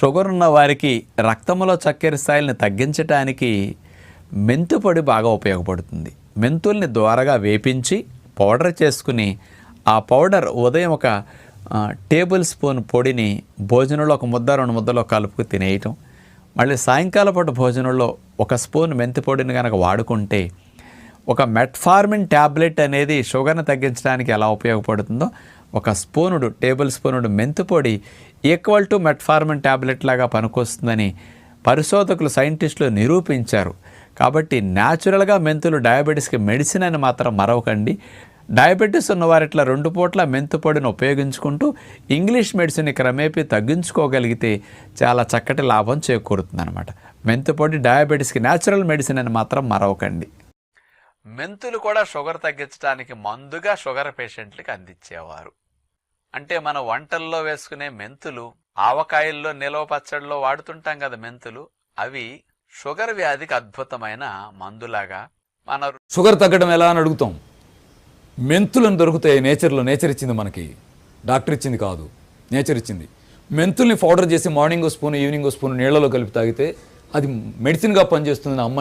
Sugar ఉన్న వారికి రక్తంలో చక్కెర స్థాయిలను తగ్గించడానికి మెంతు పొడి బాగా ఉపయోగపడుతుంది. మెంతుల్ని దోరగా వేపించి పౌడర్ చేసుకుని ఆ పౌడర్ ఉదయం ఒక టేబుల్ స్పూన్ పొడిని భోజనంలో ఒక ముద్ద 2 ముద్దలో కలుపుకు తినేయటం, మళ్ళీ సాయంకాల పూట భోజనంలో ఒక స్పూన్ మెంతి పొడిని కనుక వాడుకుంటే ఒక మెట్ఫార్మిన్ ట్యాబ్లెట్ అనేది షుగర్ని తగ్గించడానికి ఎలా ఉపయోగపడుతుందో ఒక టేబుల్ స్పూనుడు మెంతి పొడి ఈక్వల్ టు మెట్ఫార్మిన్ ట్యాబ్లెట్ లాగా పనికొస్తుందని పరిశోధకులు సైంటిస్టులు నిరూపించారు. కాబట్టి న్యాచురల్గా మెంతులు డయాబెటీస్కి మెడిసిన్ అని మాత్రం మరవకండి. డయాబెటీస్ ఉన్నవారు ఇట్లా 2 పూట్ల మెంతు పొడిని ఉపయోగించుకుంటూ ఇంగ్లీష్ మెడిసిన్ క్రమేపీ తగ్గించుకోగలిగితే చాలా చక్కటి లాభం చేకూరుతుంది అనమాట. మెంతు పొడి డయాబెటీస్కి న్యాచురల్ మెడిసిన్ అని మాత్రం మరవకండి. మెంతులు కూడా షుగర్ తగ్గించడానికి మందుగా షుగర్ పేషెంట్లకి అందించేవారు. అంటే మన వంటల్లో వేసుకునే మెంతులు, ఆవకాయల్లో, నిలవ పచ్చడిలో వాడుతుంటాం కదా మెంతులు, అవి షుగర్ వ్యాధికి అద్భుతమైన మందులాగా. మన షుగర్ తగ్గడం ఎలా అని అడుగుతాం. మెంతులను దొరుకుతాయి నేచర్లో. నేచర్ ఇచ్చింది మనకి, డాక్టర్ ఇచ్చింది కాదు, నేచర్ ఇచ్చింది. మెంతుల్ని పౌడర్ చేసి మార్నింగ్ స్పూన్ ఈవినింగ్ స్పూన్ నీళ్లలో కలిపి తాగితే అది మెడిసిన్గా పనిచేస్తుంది. అమ్మ